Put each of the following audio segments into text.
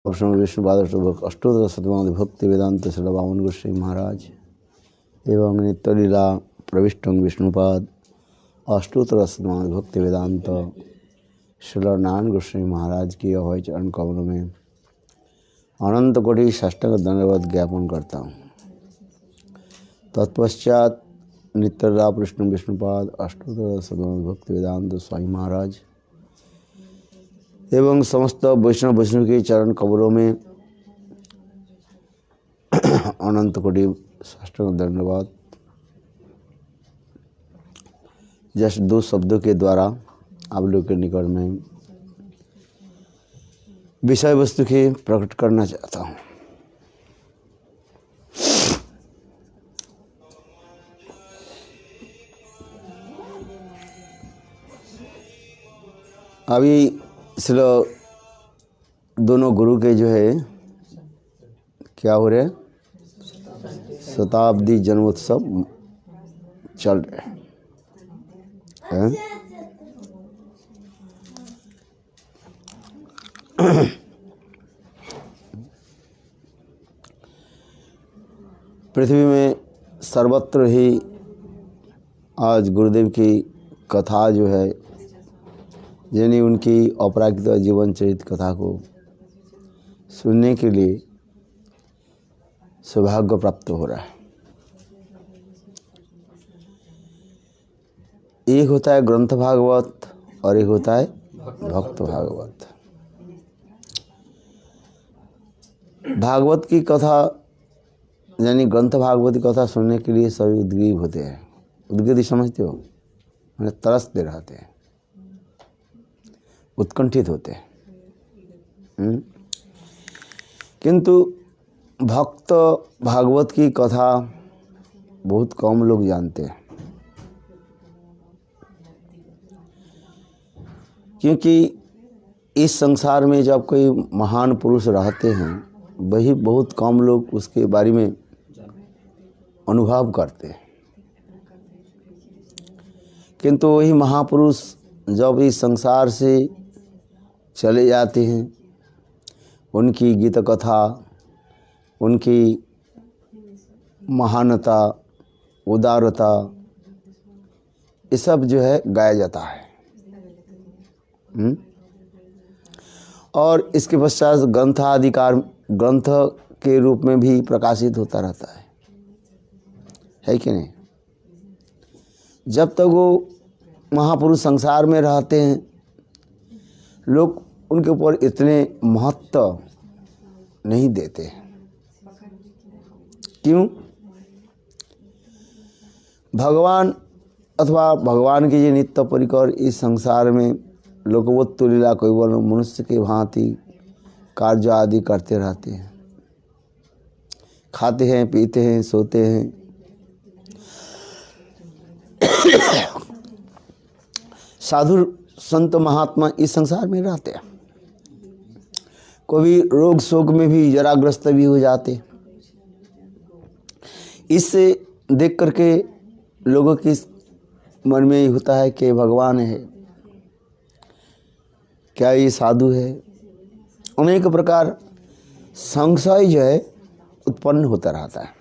विष्णुपाद अष्टोत्तर शतमावधि भक्ति वेदांत श्री वामन गोस्वामी महाराज एवं नित्यलीला प्रविष्ट विष्णुपाद अष्टोत्तर शतमावधि भक्ति वेदांत श्री नारायण गोस्वामी महाराज की अभय चरण कमलों में अनंत कोटि साष्टांग धन्यवाद ज्ञापन करता हूँ। तत्पश्चात नित्यलीला प्रविष्ट विष्णुपाद अष्टोत्तर शतमावधि भक्ति वेदांत स्वामी महाराज एवं समस्त वैष्णव के चरण कमलों में अनंत कोटि साष्टांग धन्यवाद। जस्ट दो शब्दों के द्वारा आप लोग के निकट में विषय वस्तु के प्रकट करना चाहता हूँ। अभी इसलिए दोनों गुरु के जो है क्या हो रहे शताब्दी जन्मोत्सव चल रहे हैं। पृथ्वी में सर्वत्र ही आज गुरुदेव की कथा जो है यानी उनकी अपराकृत जीवन चरित कथा को सुनने के लिए सौभाग्य प्राप्त हो रहा है। एक होता है ग्रंथ भागवत और एक होता है भक्त भागवत। भागवत की कथा यानी ग्रंथ भागवत की कथा सुनने के लिए सभी उद्ग्रीव होते हैं। उद्ग्रीव समझते हो, मैंने तरसते रहते हैं, उत्कंठित होते हैं। किंतु भक्त भागवत की कथा बहुत कम लोग जानते हैं, क्योंकि इस संसार में जब कोई महान पुरुष रहते हैं वही बहुत कम लोग उसके बारे में अनुभव करते हैं। किंतु वही महापुरुष जब इस संसार से चले जाते हैं, उनकी गीत कथा, उनकी महानता, उदारता, ये सब जो है गाया जाता है। और इसके पश्चात ग्रंथाधिकार ग्रंथ के रूप में भी प्रकाशित होता रहता है कि नहीं। जब तक वो महापुरुष संसार में रहते हैं लोग उनके ऊपर इतने महत्व नहीं देते। क्यों? भगवान अथवा भगवान के ये नित्य परिकर इस संसार में लोकवत्व लीला केवल मनुष्य के भांति कार्य आदि करते रहते हैं, खाते हैं, पीते हैं, सोते हैं। साधु संत महात्मा इस संसार में रहते हैं, कभी रोग शोक में भी जराग्रस्त भी हो जाते। इससे देख करके लोगों के मन में होता है कि भगवान है, क्या ये साधु है। अनेक प्रकार संशय जो है उत्पन्न होता रहता है।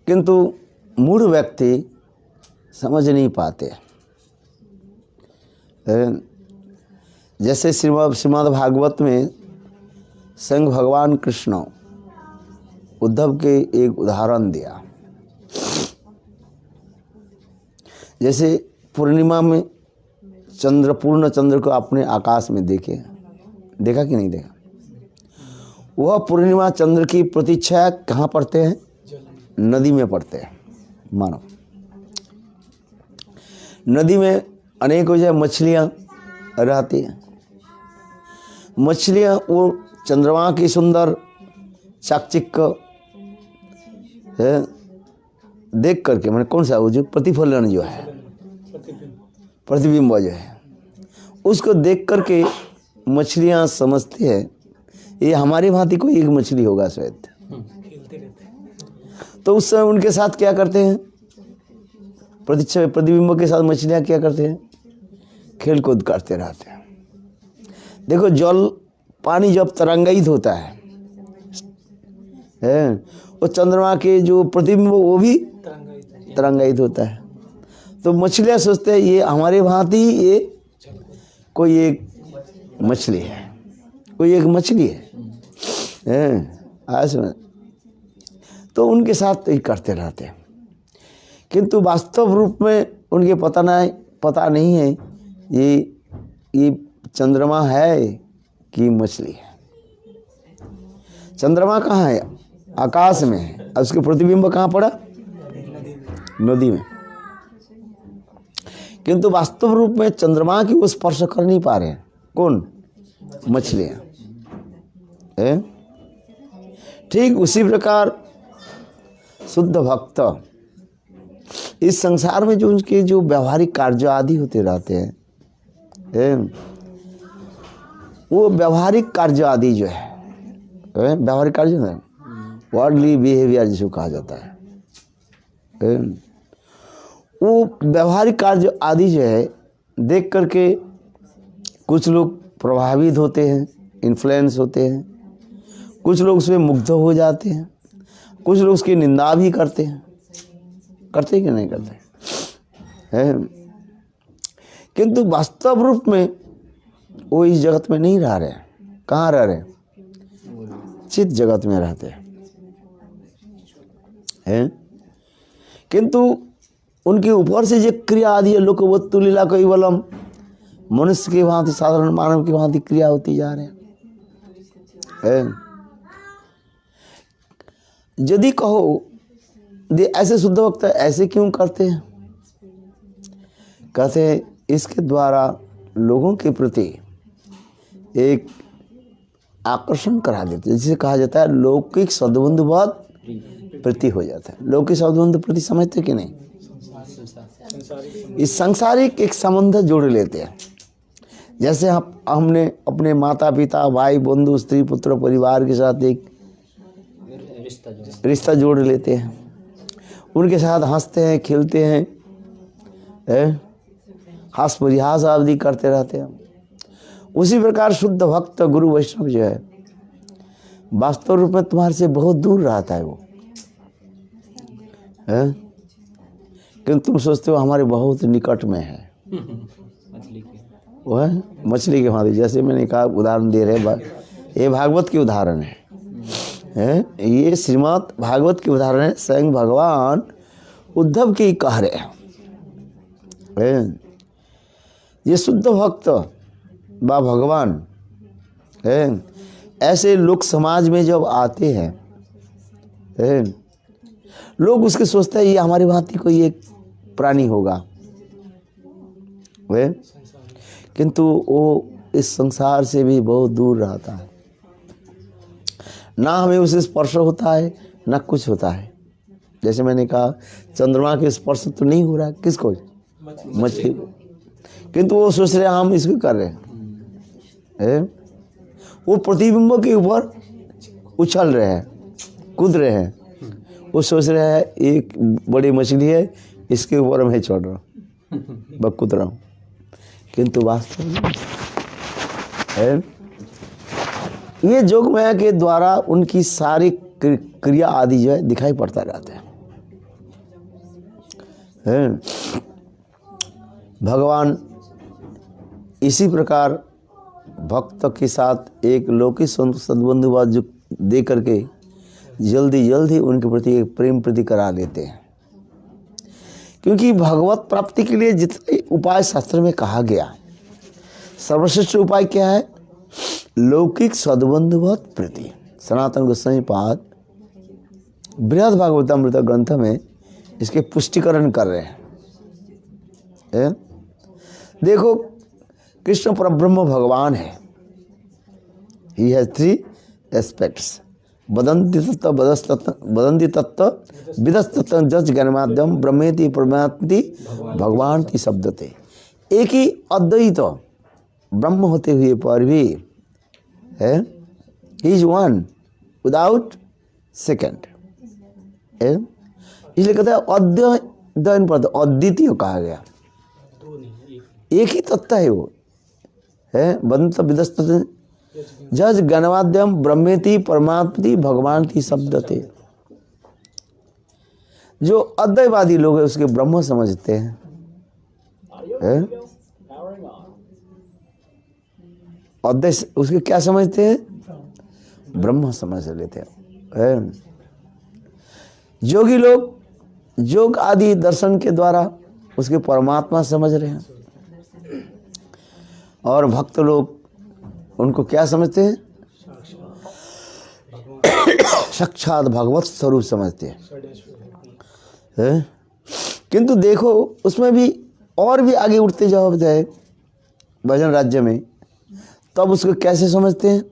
किंतु मूढ़ व्यक्ति समझ नहीं पाते। जैसे श्रीमद् भागवत में स्वयं भगवान कृष्ण उद्धव के एक उदाहरण दिया। जैसे पूर्णिमा में पूर्ण चंद्र को अपने आकाश में देखा कि नहीं देखा। वह पूर्णिमा चंद्र की प्रतीक्षा कहाँ पड़ते हैं? नदी में पड़ते हैं। मानो नदी में अनेक जो मछलियाँ रहती हैं। मछलियाँ वो चंद्रमा की सुंदर चाकचिक है देख करके, मैंने कौन सा वो जो प्रतिफलन जो है प्रतिबिंब जो है उसको देख करके मछलियाँ समझती है ये हमारी भांति कोई एक मछली होगा शायद। तो उस समय उनके साथ क्या करते हैं? प्रतिबिंब के साथ मछलियाँ क्या करते हैं? खेल कूद करते रहते हैं। देखो जल पानी जब तरंगायित होता है वो चंद्रमा के जो प्रतिबिंब वो भी तरंगायित होता है। तो मछलियाँ सोचते हैं ये हमारे भांति ये कोई एक मछली है, कोई एक मछली है आज में। तो उनके साथ तो ही करते रहते हैं, किंतु वास्तव रूप में उनके पता नहीं है ये चंद्रमा है कि मछली है। चंद्रमा कहाँ है? आकाश में है, और उसके प्रतिबिंब कहाँ पड़ा? नदी में। किंतु वास्तव रूप में चंद्रमा की वो स्पर्श कर नहीं पा रहे हैं। कौन? मछलियाँ। ठीक उसी प्रकार शुद्ध भक्त इस संसार में जो उनके जो व्यवहारिक कार्य आदि होते रहते हैं, वो व्यवहारिक कार्य आदि जो है व्यवहारिक कार्य है, वर्ल्डली बिहेवियर जिसको कहा जाता है, वो व्यवहारिक कार्य आदि जो है देख करके कुछ लोग प्रभावित होते हैं, इन्फ्लुएंस होते हैं, कुछ लोग उसमें मुग्ध हो जाते हैं, कुछ लोग उसकी निंदा भी करते हैं कि नहीं करते हैं। किंतु वास्तव रूप में वो इस जगत में नहीं रह रहे। कहाँ रह रहे? चित जगत में रहते हैं। किंतु उनके ऊपर से जो क्रिया आदि है, लोकवत्तु लीला कैवलम, मनुष्य की भांति, साधारण मानव की भांति क्रिया होती जा रहे हैं। यदि कहो ऐसे शुद्ध भक्त ऐसे क्यों करते हैं? कहते हैं इसके द्वारा लोगों के प्रति एक आकर्षण करा देते हैं, जिसे कहा जाता है लौकिक सद्बंधु बहुत प्रति हो जाता है। लौकिक सद्बंधु प्रति समझते कि नहीं? इस सांसारिक एक संबंध जोड़ लेते हैं। जैसे हमने अपने माता पिता भाई बंधु स्त्री पुत्र परिवार के साथ एक रिश्ता जोड़ लेते हैं, उनके साथ हंसते हैं खेलते हैं, हास परिहास आदि करते रहते हैं। उसी प्रकार शुद्ध भक्त गुरु वैष्णव जो है वास्तव रूप में तुम्हारे से बहुत दूर रहता है वो, क्योंकि तुम सोचते हो हमारे बहुत निकट में है। वो है मछली के भांति, जैसे मैंने कहा उदाहरण दे रहे, ये भागवत की उदाहरण है, ये श्रीमद् भागवत की उदाहरण है। स्वयं भगवान उद्धव की कह रहे हैं। ये शुद्ध भक्त बा भगवान ऐसे लोग समाज में जब आते हैं, लोग उसके सोचते हैं ये हमारी भांति कोई एक प्राणी होगा, किंतु वो इस संसार से भी बहुत दूर रहता है। ना हमें उसे स्पर्श होता है ना कुछ होता है। जैसे मैंने कहा चंद्रमा के स्पर्श तो नहीं हो रहा, किसको? मछली को। किंतु वो सोच रहे हम इसको कर रहे हैं, वो प्रतिबिंब के ऊपर उछल रहे हैं, कूद रहे हैं। वो सोच रहे हैं एक बड़ी मछली है, इसके ऊपर मैं चढ़ रहा हूँ, कूद रहा हूँ, किंतु वास्तव में ये जोग माया के द्वारा उनकी सारी क्रिया आदि जो है दिखाई पड़ता रहता है। भगवान इसी प्रकार भक्त के साथ एक लौकिक सद्बंधुवाद जो दे करके जल्दी उनके प्रति एक प्रेम प्रति करा लेते हैं। क्योंकि भगवत प्राप्ति के लिए जितने उपाय शास्त्र में कहा गया, सर्वश्रेष्ठ उपाय क्या है? लौकिक सद्बंधुवत प्रीति। सनातन गोस्वामी पाद बृहद भागवतामृत ग्रंथ में इसके पुष्टिकरण कर रहे हैं। देखो कृष्ण परब्रह्म भगवान है। ही हैज 3 एस्पेक्ट्स, वदन्ति तत्व वदन्ति तत्व विदस्तत्व जज ज्ञानमाद्यम ब्रह्मेति परमात्मति भगवान की शब्दते। एक ही अद्वैत ब्रह्म होते हुए पर भी है, he is one without second. इसलिए कहते हैं अद्वैन पर अद्वितीय कहा गया। एक ही तत्व है वो, है बंत विदस्त जज ज्ञानवाद्यम ब्रह्मेति परमात्मति भगवान शब्दते। जो अद्वैतवादी लोग हैं उसके ब्रह्म समझते हैं, है? अद्वैत उसके क्या समझते हैं? ब्रह्म समझ लेते हैं। योगी लोग योग आदि दर्शन के द्वारा उसके परमात्मा समझ रहे हैं, और भक्त लोग उनको क्या समझते हैं? साक्षात भगवत स्वरूप समझते हैं। किंतु देखो उसमें भी और भी आगे उठते जाओ जाए भजन राज्य में, तब उसको कैसे समझते हैं?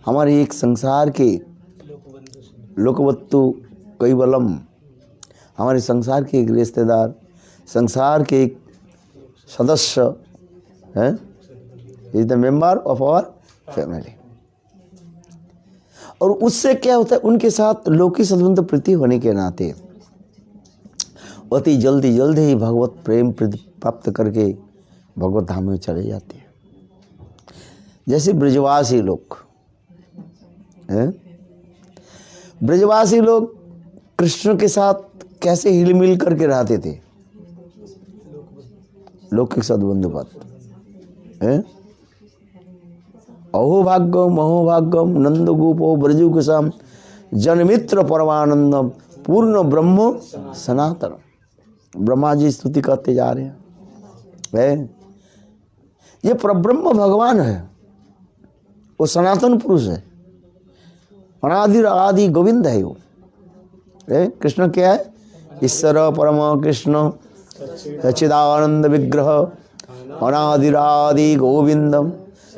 हमारे एक संसार के लोकवत्तु कैवलम, हमारे संसार के एक रिश्तेदार, संसार के एक सदस्य है, is the member of our family. और उससे क्या होता है? उनके साथ लौकिक संबंध प्रीति होने के नाते अति जल्दी ही भगवत प्रेम प्राप्त करके भगवत धाम में चले जाते हैं। जैसे ब्रजवासी लोग हैं, ब्रजवासी लोग कृष्ण के साथ कैसे हिलमिल करके रहते थे? लौकिक सद्बंधुपत है। अहोभाग्यम अहोभाग्यम नंद गोपो ब्रजु कुसम जनमित्र परमानंदम पूर्ण ब्रह्म सनातन। ब्रह्मा जी स्तुति करते जा रहे हैं। ये परब्रह्म भगवान है, वो सनातन पुरुष है, अनादि आदि गोविंद है। वो कृष्ण क्या है? ईश्वर परम कृष्ण सच्चिदानंद विग्रह अनादिरादि गोविंदम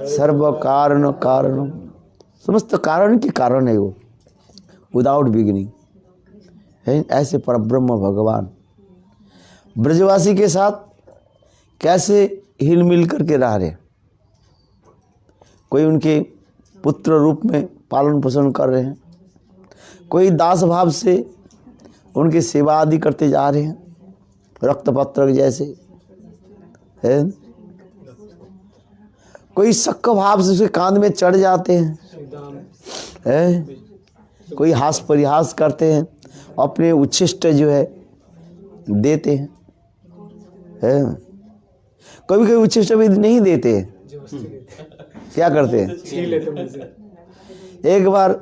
सर्व कारण कारणम। समस्त कारण के कारण है वो, विदाउट बिगिनिंग है। ऐसे परब्रह्म भगवान ब्रजवासी के साथ कैसे हिल मिल करके रह रहे। कोई उनके पुत्र रूप में पालन पोषण कर रहे हैं, कोई दास भाव से उनकी सेवा आदि करते जा रहे हैं, रक्तपत्रक जैसे है। कोई शक भाव से उसके कांध में चढ़ जाते हैं, है? कोई हास परिहास करते हैं, अपने उच्छिष्ट जो है देते हैं, है? कभी उच्छिष्ट भी नहीं देते हैं, क्या करते हैं? एक बार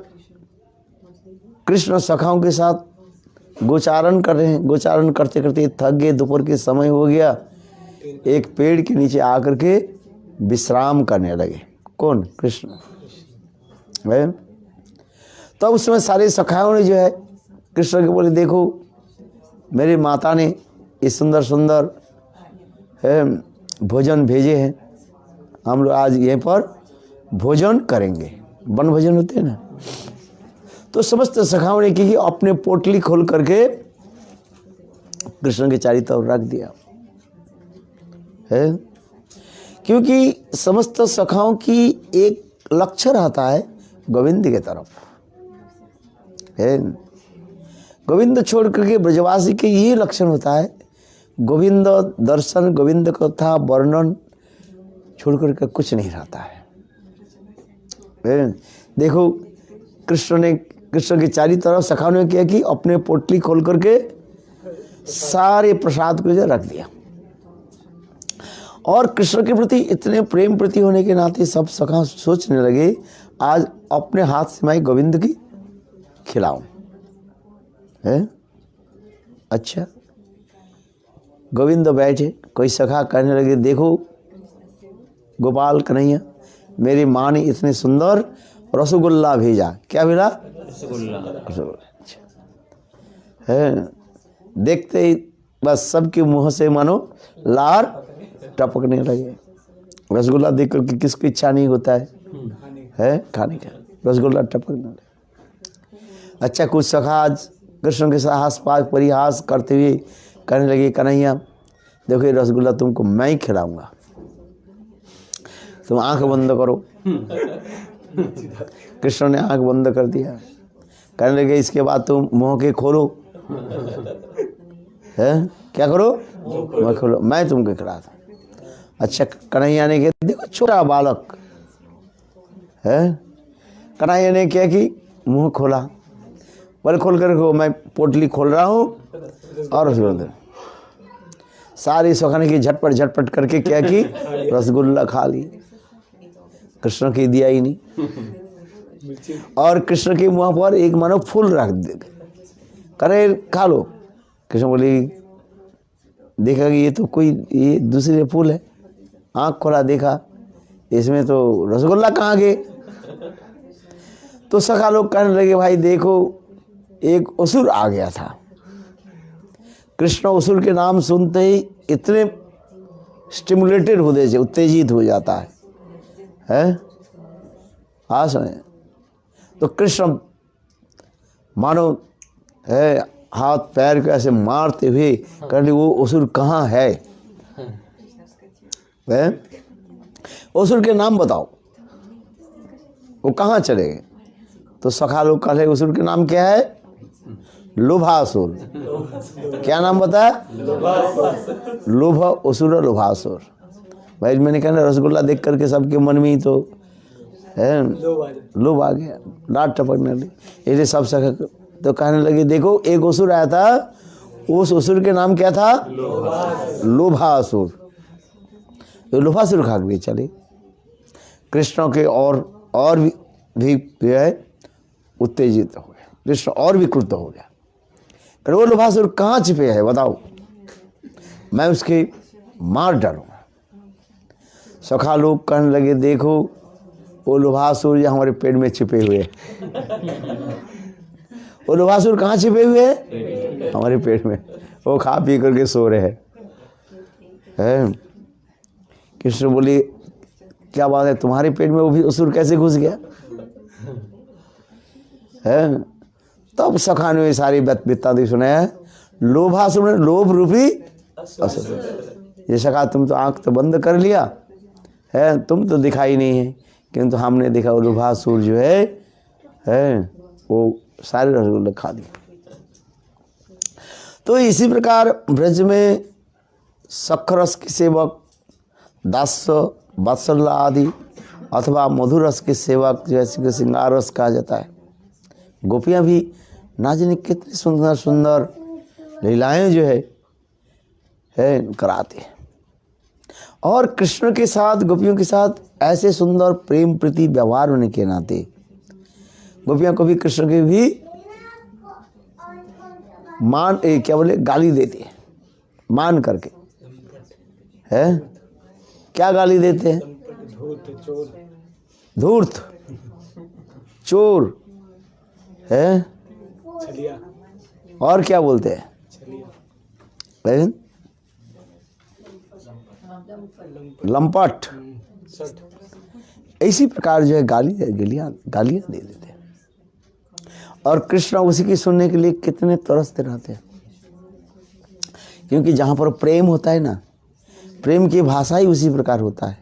कृष्ण सखाओं के साथ गोचारण कर रहे हैं, गोचारण करते करते थक गए, दोपहर के समय हो गया, एक पेड़ के नीचे आकर के विश्राम करने लगे। कौन? कृष्ण है। तब तो उस समय सारे सखाओं ने जो है कृष्ण के बोले, देखो मेरी माता ने ये सुंदर सुंदर है भोजन भेजे हैं, हम लोग आज यहीं पर भोजन करेंगे। वन भोजन होते हैं ना। तो समस्त सखाओं ने की अपने पोटली खोल करके कृष्ण के चारों तरफ रख दिया है। क्योंकि समस्त सखाओं की एक लक्ष्य रहता है गोविंद के तरफ है। गोविंद छोड़ करके ब्रजवासी के ये लक्षण होता है, गोविंद दर्शन, गोविंद कथा वर्णन छोड़ करके कुछ नहीं रहता है। देखो कृष्ण के चारों तरफ सखाओं ने क्या कि अपने पोटली खोल करके सारे प्रसाद को जो रख दिया। और कृष्ण के प्रति इतने प्रेम प्रति होने के नाते सब सखा सोचने लगे, आज अपने हाथ से मैं गोविंद की खिलाऊं है। अच्छा, गोविंद बैठे, कोई सखा कहने लगे, देखो गोपाल कन्हैया, मेरी माँ ने इतने सुंदर रसगुल्ला भेजा। क्या भेजा? रसगुल्ला। है। देखते ही बस सबके मुंह से मानो लार टपकने लगे। रसगुल्ला देख कर किसकी इच्छा नहीं होता है खाने का? रसगुल्ला टपकने लगे। अच्छा, कुछ सखा आज कृष्ण के साथ हास परिहास करते हुए कहने लगे, कन्हैया देखो ये रसगुल्ला तुमको मैं ही खिलाऊंगा, तुम आंख बंद करो। कृष्ण ने आंख बंद कर दिया, कहने लगे इसके बाद तुम मुंह के खोलो है। क्या करो? मुंह खोलो, मैं तुमको खिलाता। अच्छा कन्हैया ने क्या, देखो छोटा बालक है, कन्हैया ने क्या कि मुंह खोला, बोले खोल कर को मैं पोटली खोल रहा हूँ और रसगुल्ला सारी सुखाने की झटपट झटपट करके क्या की रसगुल्ला खा ली। कृष्ण की दिया ही नहीं। और कृष्ण के मुंह पर एक मानो फूल रख दे, करे खा लो। कृष्ण बोली देखा कि ये तो कोई ये दूसरे फूल है, आँख खोला देखा इसमें तो रसगुल्ला कहाँ गए। तो सखा लोग कहने लगे भाई देखो एक असुर आ गया था। कृष्ण असुर के नाम सुनते ही इतने स्टिमुलेटेड हो जाए, उत्तेजित हो जाता है? हाँ सुने। तो कृष्ण मानो है हाथ पैर को ऐसे मारते हुए कहने वो असुर कहाँ है? असुर के नाम बताओ, वो कहाँ चले गए? तो सखा लोग कहे असुर के नाम क्या है? लोभासुर। क्या नाम बताया? लोभ असुर लोभासुर। भाई मैंने कहना रसगुल्ला देख करके सबके मन में ही तो है लोभ आ गया, डांट टपकने लगी। इसलिए सब सखा तो कहने लगे देखो एक असुर आया था, उस असुर के नाम क्या था? लोभासुर। तो लोभासुर खा गए चले। कृष्ण के और भी है उत्तेजित हो गया, कृष्ण और भी क्रुद्ध हो गया। वो लोभासुर कहाँ छिपे है बताओ, मैं उसके मार डालूंगा। सखा लोग कहने लगे देखो वो लोभासुर जो हमारे पेट में छिपे हुए वो लोभासुर कहाँ छिपे हुए हैं? हमारे पेट में। वो खा पी करके सो रहे हैं। कृष्ण बोली क्या बात है तुम्हारे पेट में वो भी असुर कैसे घुस गया है? तब सखा ने सारी वृत्तांत सुने। लोभासुर ने लोभ रूपी असुर। ये सखा तुम तो आंख तो बंद कर लिया है, तुम तो दिखाई नहीं है, किंतु हमने देखा वो लोभासुर जो है वो सारे रसगुल्ले खा दिए। तो इसी प्रकार ब्रज में सखरस के सेवक दास्य वात्सल्य आदि अथवा मधुर रस के सेवक जैसे कि श्रृंगार रस कहा जाता है। गोपियाँ भी ना जाने कितनी सुंदर सुंदर लीलाएं जो है कराते हैं। और कृष्ण के साथ गोपियों के साथ ऐसे सुंदर प्रेम प्रति व्यवहार होने के नाते गोपियाँ को भी कृष्ण के भी क्या बोले गाली देते हैं, मान करके है। क्या गाली देते हैं? धूर्त, चोर है, और क्या बोलते हैं? लंपट। इसी प्रकार जो है गालियां दे देते हैं। और कृष्ण उसी की सुनने के लिए कितने तरसते रहते हैं, क्योंकि जहां पर प्रेम होता है ना, प्रेम की भाषा ही उसी प्रकार होता है।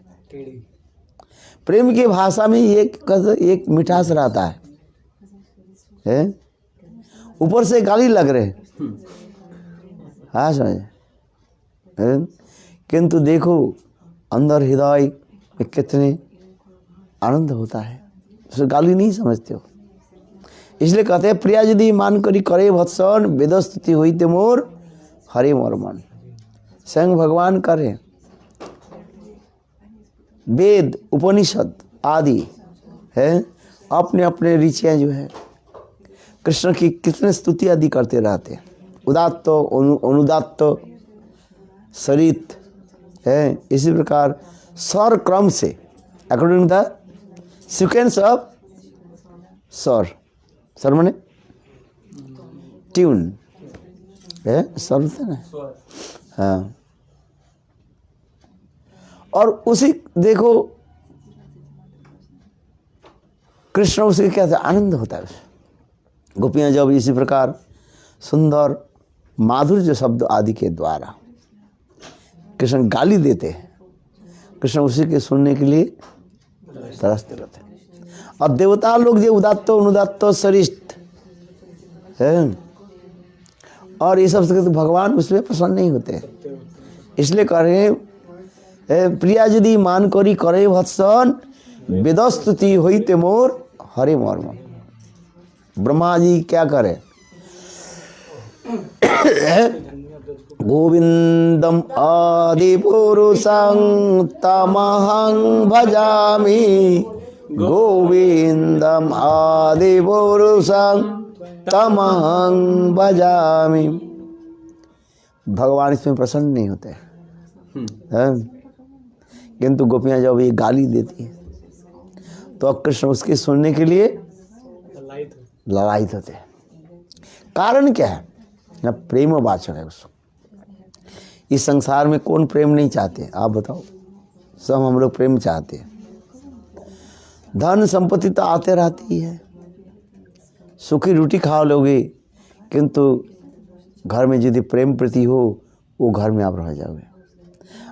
प्रेम की भाषा में एक मिठास रहता है? ऊपर से गाली लग रहे हाँ समझे, किंतु देखो अंदर हृदय में कितने आनंद होता है, उसे गाली नहीं समझते हो। इसलिए कहते हैं प्रिया यदि मान करी करे भत्सन वेद स्तुति हुई ते मोर हरे मोर मन। स्वयं भगवान करे वेद उपनिषद आदि है अपने अपने ऋचियाँ जो है कृष्ण की कितने स्तुति आदि करते रहते हैं। उदात्त अनुदात्त सरित है। इसी प्रकार स्वर क्रम से अकॉर्डिंग द सीक्वेंस ऑफ स्वर माने ट्यून है, स्वर होते ना। हाँ, और उसी देखो कृष्ण उसे क्या था आनंद होता है। गोपियाँ जब इसी प्रकार सुंदर माधुर्य शब्द आदि के द्वारा कृष्ण गाली देते हैं, कृष्ण उसी के सुनने के लिए तरसते रहते हैं। और देवता लोग जो उदात्त अनुदात्त सरिष्ठ है और ये सब भगवान उसमें प्रसन्न नहीं होते, इसलिए कह रहे हैं प्रिया यदि मान करी करे भत्सन वेदस्तुति होइते मोर हरे मर्म। ब्रह्मा जी क्या करे, गोविंदम आदि पुरुषं तमहं भजामि, गोविंदम आदि पुरुषं तमहं भजामि। भगवान इसमें प्रसन्न नहीं होते हैं, किंतु गोपियां जब ये गाली देती है तो कृष्ण उसके सुनने के लिए ललायित होते हैं। कारण क्या है ना, प्रेम वाचक है उसको। इस संसार में कौन प्रेम नहीं चाहते, आप बताओ। सब हम लोग प्रेम चाहते हैं। धन संपत्ति तो आते रहती है, सूखी रोटी खा लोगे, किंतु घर में यदि प्रेम प्रीति हो वो घर में आप रह जाओगे।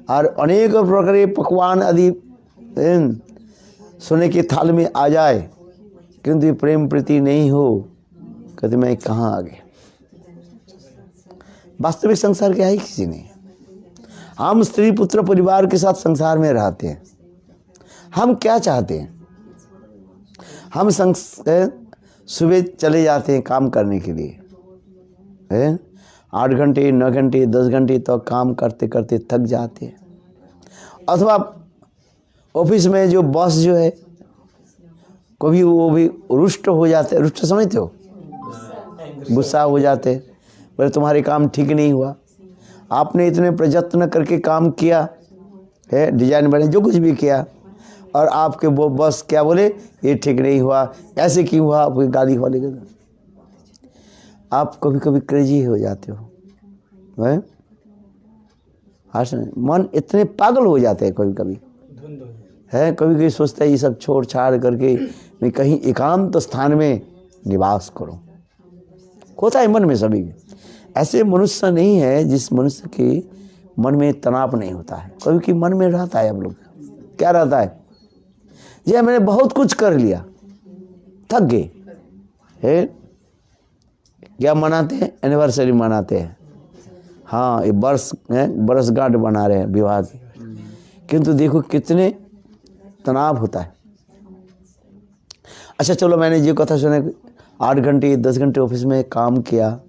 और अनेक प्रकार के पकवान आदि सोने के थाल में आ जाए, किंतु प्रेम प्रीति नहीं हो, कहते मैं कहाँ आ गया। वास्तविक संसार क्या है, किसी नहीं। हम स्त्री पुत्र परिवार के साथ संसार में रहते हैं। हम क्या चाहते हैं, हम सुबह चले जाते हैं काम करने के लिए, 8 घंटे 9 घंटे 10 घंटे तक काम करते करते थक जाते हैं। अथवा ऑफिस में जो बॉस जो है, कभी वो भी रुष्ट हो जाते, रुष्ट समझते हो, गुस्सा हो जाते, बोले तुम्हारे काम ठीक नहीं हुआ, आपने इतने प्रयत्न करके काम किया है, डिजाइन बने जो कुछ भी किया, और आपके वो बॉस क्या बोले, ये ठीक नहीं हुआ, ऐसे क्यों हुआ, आपकी गाली वाली। आप कभी कभी क्रेजी हो जाते हो, मन इतने पागल हो जाते हैं कभी कभी, है कभी कभी सोचता है ये सब छोड़ छाड़ करके मैं कहीं एकांत स्थान में निवास करूं। होता है मन में सभी के। ऐसे मनुष्य नहीं है जिस मनुष्य के मन में तनाव नहीं होता है। कभी कभी मन में रहता है, हम लोग क्या रहता है, ये मैंने बहुत कुछ कर लिया, थक गए है, क्या मनाते हैं, एनिवर्सरी मनाते हैं, हाँ ये बरसगांठ बना रहे हैं विवाह की, किंतु देखो कितने तनाव होता है। अच्छा चलो, मैंने ये कथा सुना, 8 घंटे 10 घंटे ऑफिस में काम किया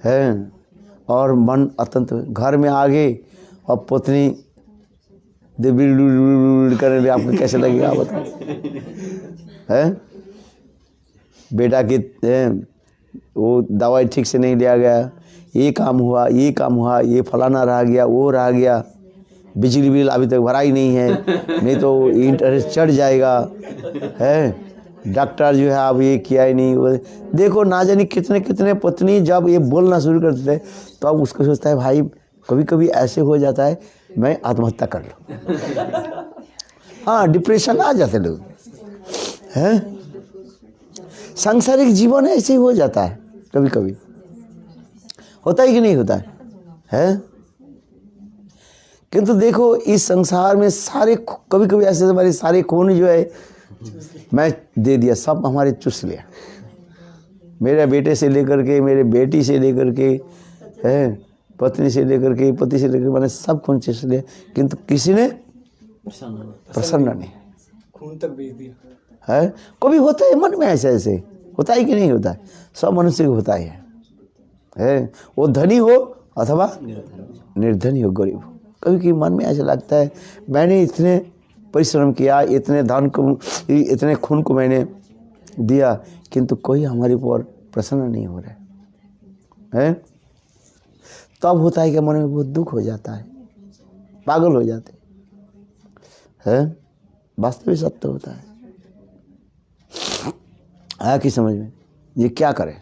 है और मन अत्यंत, घर में आ गए और पत्नी करने लगे, आपको कैसे लगेगा बताओ, है बेटा की वो दवाई ठीक से नहीं लिया गया, ये काम हुआ, ये काम हुआ, ये फलाना रह गया, वो रह गया, बिजली बिल अभी तक भरा ही नहीं है, नहीं तो इंटरेस्ट चढ़ जाएगा, है डॉक्टर जो है अब ये किया ही नहीं। देखो ना जाने कितने कितने पत्नी जब ये बोलना शुरू करते थे तो अब उसको सोचता है भाई कभी कभी ऐसे हो जाता है मैं आत्महत्या कर लूँ। हाँ डिप्रेशन आ जाते लोग, हैं सांसारिक जीवन ऐसे ही हो जाता है कभी कभी, होता है कि नहीं होता है? किंतु देखो इस संसार में सारे कभी कभी ऐसे हमारे सारे खून जो है मैं दे दिया, सब हमारे चुस लिया, मेरे बेटे से लेकर के, मेरे बेटी से लेकर के, है पत्नी से लेकर के, पति से लेकर, मैंने सब खून चुस लिया, किंतु किसी ने प्रसन्न नहीं, खून तक बेच दिया है। कभी होता है मन में ऐसे ऐसे, होता है कि नहीं होता है? सब मनुष्य को होता है, वो धनी हो अथवा निर्धनी हो, गरीब हो, कभी कभी मन में ऐसा लगता है मैंने इतने परिश्रम किया, इतने धन को, इतने खून को मैंने दिया, किंतु कोई हमारे ऊपर प्रसन्न नहीं हो रहा है। तब होता है कि मन में बहुत दुख हो जाता है, पागल हो जाते हैं। वास्तविक सत्य होता है। आया कि समझ में? ये क्या करें?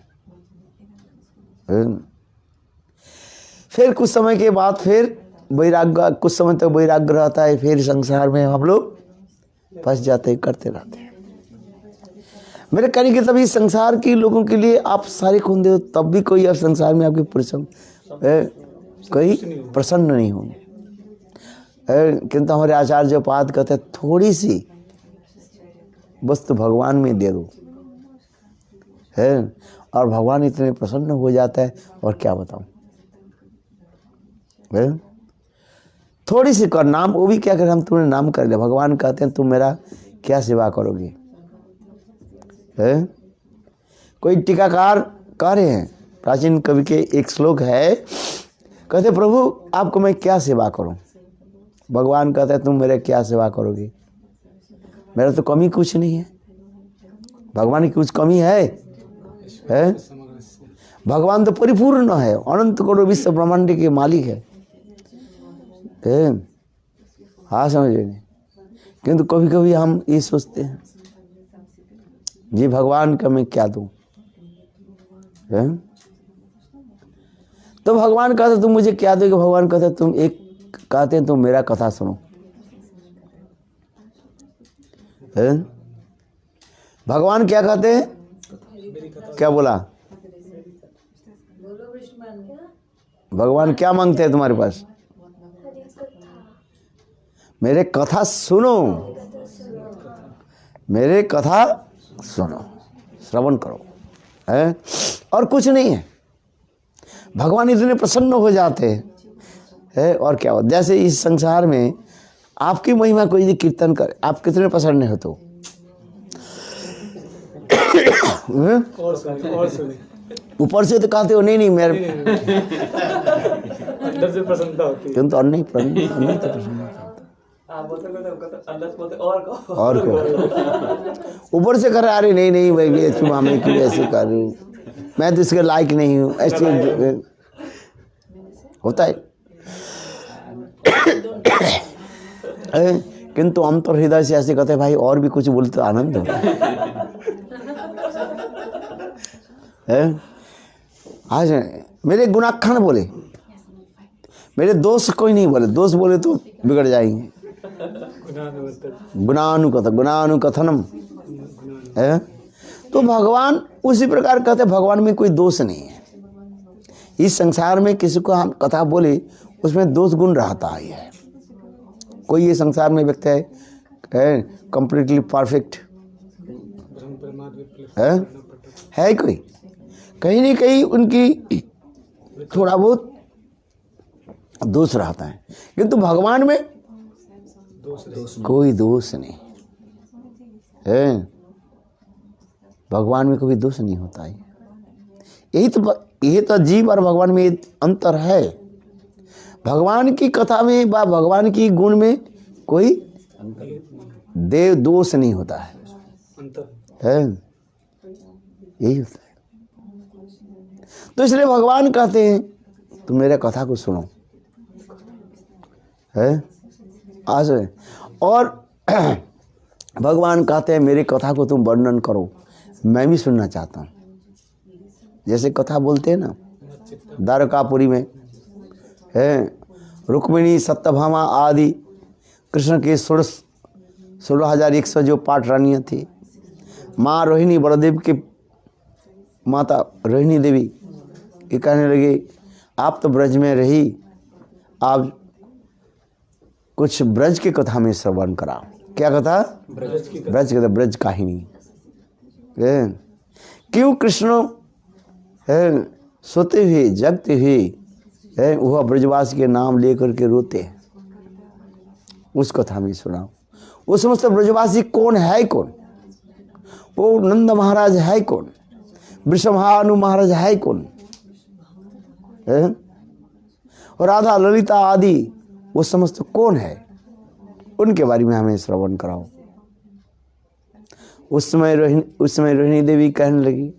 फिर कुछ समय के बाद फिर वैराग्य, कुछ समय तक वैराग्य रहता है, फिर संसार में हम लोग फंस जाते हैं, करते रहते हैं। मेरे कहने के तभी संसार के लोगों के लिए आप सारे खून दे, तब भी कोई अब संसार में आपके परिश्रम कोई प्रसन्न नहीं होंगे। किंतु हमारे आचार्य पाद कहते हैं थोड़ी सी वस्तु भगवान में दे दो, है, और भगवान इतने प्रसन्न हो जाता है, और क्या बताऊं। थोड़ी सी कर, नाम वो भी क्या कर, हम तुमने नाम कर लिया। भगवान कहते हैं तुम मेरा क्या सेवा करोगे? है? कोई टीकाकार कह रहे हैं, प्राचीन कवि के एक श्लोक है, कहते प्रभु आपको मैं क्या सेवा करूं? भगवान कहते हैं तुम मेरे क्या सेवा करोगे? मेरा तो कमी कुछ नहीं है। भगवान की कुछ कमी है? भगवान तो परिपूर्ण है, अनंत करोड़ विश्व ब्रह्मांड के मालिक है। हाँ समझे नहीं? किंतु कभी कभी हम ये सोचते हैं जी भगवान का मैं क्या दूं? तो भगवान कहते तुम मुझे क्या दोगे? भगवान कहते हैं तुम मेरा कथा सुनो। भगवान क्या कहते हैं? क्या बोला? भगवान क्या मांगते हैं तुम्हारे पास? मेरे कथा सुनो, मेरे कथा सुनो, श्रवण करो, है? और कुछ नहीं है। भगवान इतने प्रसन्न हो जाते हैं, है? और क्या हो, जैसे इस संसार में आपकी महिमा कोई भी कीर्तन करे, आप कितने प्रसन्न हो? तो और सुने ऊपर से तो कहते हो नहीं नहीं मेरे अंदर से प्रसन्नता होती है। किंतु अन्य तो प्रसन्न और को ऊपर से कर, अरे नहीं नहीं भाई तुम हमें क्यों ऐसे कर रहे हो, मैं तो इसके लायक नहीं हूँ, ऐसे होता है। किंतु हम तो हृदय से ऐसे कहते भाई और भी कुछ बोलते आनंद होता है। आज मेरे गुणाखान बोले, मेरे दोष कोई नहीं बोले, दोष बोले तो बिगड़ जाएंगे। गुणानुकथनम है। तो भगवान उसी प्रकार कहते, भगवान में कोई दोष नहीं है। इस संसार में किसी को हम कथा बोले उसमें दोष गुण रहता ही है। कोई ये संसार में व्यक्ति है कंप्लीटली परफेक्ट है कोई? कहीं नहीं कहीं उनकी थोड़ा बहुत दोष रहता है, किंतु भगवान में कोई दोष नहीं है। भगवान में कोई दोष नहीं होता है। यही तो जीव और भगवान में अंतर है। भगवान की कथा में व भगवान की गुण में कोई देव दोष नहीं होता है, यही होता है। तो इसलिए भगवान कहते हैं तुम मेरे कथा को सुनो, है? आज और भगवान कहते हैं मेरी कथा को तुम वर्णन करो, मैं भी सुनना चाहता हूँ। जैसे कथा बोलते हैं ना द्वारकापुरी में, है रुक्मिणी सत्यभामा आदि कृष्ण के 16,100 जो पाठ रानियाँ थी। माँ रोहिणी बलदेव के माता रोहिणी देवी ये कहने लगे आप तो ब्रज में रही, आप कुछ ब्रज की कथा में श्रवण करा। क्या कथा? ब्रज कहानी। क्यों कृष्ण है सोते हुए जगते हुए है वह ब्रजवासी के नाम लेकर के रोते हैं, उस कथा में सुनाओ। वो समस्त ब्रजवासी कौन है? कौन वो? नंद महाराज है कौन? वृषभानु महाराज है कौन? है? और राधा ललिता आदि वो समस्त कौन है? उनके बारे में हमें श्रवण कराओ। उस समय रोहिणी देवी कहने लगी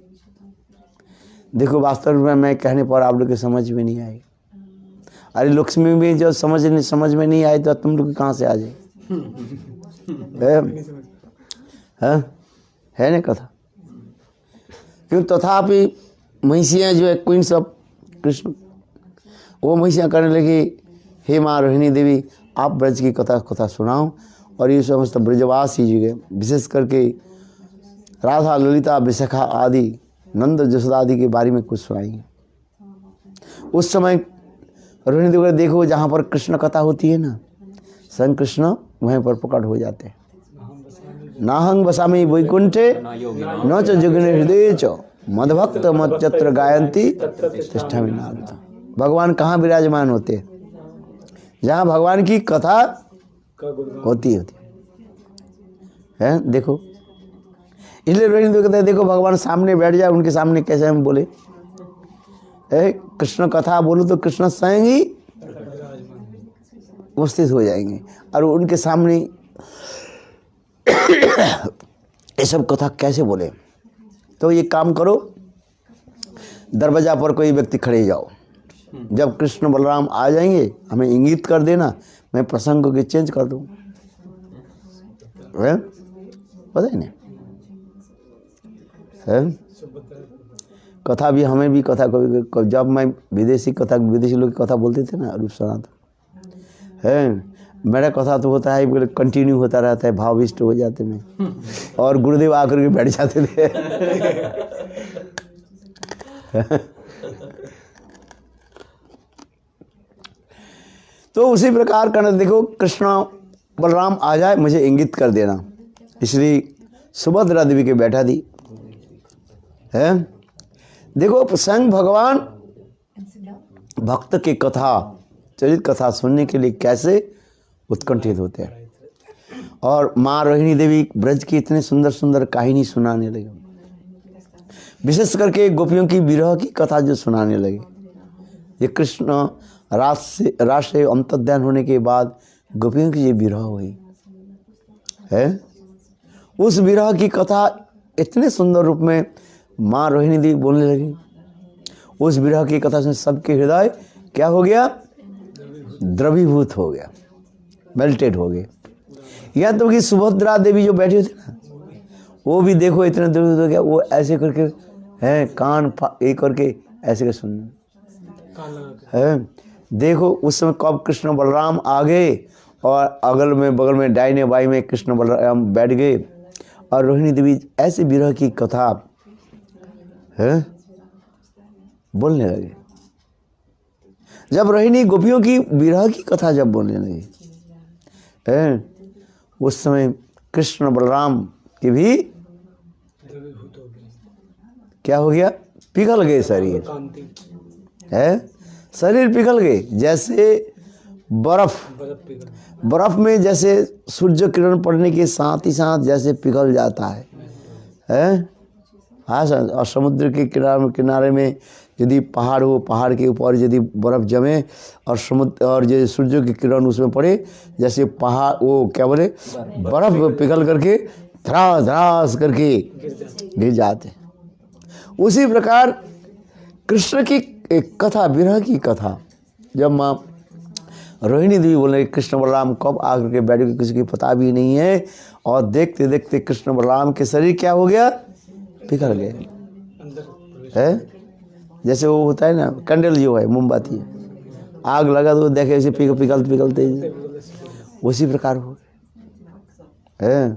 देखो वास्तव में मैं कहने पर आप लोग के समझ में नहीं आए। अरे लक्ष्मी भी जो समझ में नहीं आए तो तुम लोग कहाँ से आ जाए? है ना कथा? क्यों? तथापि महिषियाँ जो है क्वींस ऑफ कृष्ण, वो महिषियाँ करने लगी हे माँ रोहिणी देवी आप ब्रज की कथा सुनाओ। और ये समस्त ब्रजवासी जो है विशेष करके राधा ललिता विशाखा आदि नंद जसोदा आदि के बारे में कुछ सुनाइए। उस समय रोहिणी देवी देखो जहाँ पर कृष्ण कथा होती है ना, स्वयं कृष्ण वहीं पर प्रकट हो जाते हैं। नाहंग बसामी वैकुंठे न च जगने हृदय च मदभक्त मच्चत्र गायंती तिष्ठामि नारद। भगवान कहाँ विराजमान होते हैं? जहाँ भगवान की कथा का गुणगान होती है। देखो, इसलिए रोहिणी देवी कहते हैं देखो भगवान सामने बैठ जाए, उनके सामने कैसे हम बोले, कृष्ण कथा बोलो तो कृष्ण स्वयं ही उपस्थित हो जाएंगे और उनके सामने ये सब कथा कैसे बोले। तो ये काम करो, दरवाजा पर कोई व्यक्ति खड़े जाओ, जब कृष्ण बलराम आ जाएंगे हमें इंगित कर देना, मैं प्रसंग को चेंज कर दूँ। पता ही नहीं है? कथा भी हमें भी कथा कभी जब मैं विदेशी लोग की कथा बोलते थे ना, रूप सनातन है, मेरा कथा तो होता है कंटिन्यू होता रहता है, भाविष्ट हो जाते मैं, और गुरुदेव आकर के बैठ जाते थे। तो उसी प्रकार करना, देखो कृष्ण बलराम आ जाए मुझे इंगित कर देना, इसलिए सुभद्रा देवी के बैठा दी है। देखो प्रसंग भगवान भक्त की कथा, चरित कथा सुनने के लिए कैसे उत्कंठित होते हैं। और माँ रोहिणी देवी ब्रज की इतने सुंदर सुंदर कहानी सुनाने लगे, विशेष करके गोपियों की विरह की कथा जो सुनाने लगे। ये कृष्ण रात से अंतर्ध्यान होने के बाद गोपियों की ये विरह हुई है, उस विरह की कथा इतने सुंदर रूप में माँ रोहिणी देवी बोलने लगी। उस विरह की कथा से सबके हृदय क्या हो गया, द्रवीभूत हो गया, मेल्टेड हो गए। यहाँ तो कि सुभद्रा देवी जो बैठी थी ना, वो भी देखो इतना द्रवीभूत हो गया, वो ऐसे करके हैं कान एक करके ऐसे कर सुनने है। देखो उस समय कब कृष्ण बलराम आ गए और अगल में बगल में दाहिने बाई में कृष्ण बलराम बैठ गए और रोहिणी देवी ऐसे विरह की कथा है बोलने लगे। जब रोहिणी गोपियों की विरह की कथा जब बोलने लगी है, उस समय कृष्ण बलराम की भी क्या हो गया, पिघल गए शरीर है, शरीर पिघल गए जैसे बर्फ में जैसे सूर्य किरण पड़ने के साथ ही साथ जैसे पिघल जाता है। हाँ सर, और समुद्र के किनारे में यदि पहाड़ हो, पहाड़ के ऊपर यदि बर्फ जमे और समुद्र और जो सूर्य की किरण उसमें पड़े, जैसे पहाड़ वो क्या बोले बर्फ पिघल करके धड़ास करके गिर जाते। उसी प्रकार कृष्ण की एक कथा, विरह की कथा, जब माँ रोहिणी देवी बोले कृष्ण बलराम कब आकर के बैठ गए किसी को पता भी नहीं है, और देखते देखते कृष्ण बलराम के शरीर क्या हो गया, पिघल गए है। जैसे वो होता है ना कैंडल जो है मोमबत्ती, आग लगा तो देखे ऐसे पिघलते उसी प्रकार हो गए है।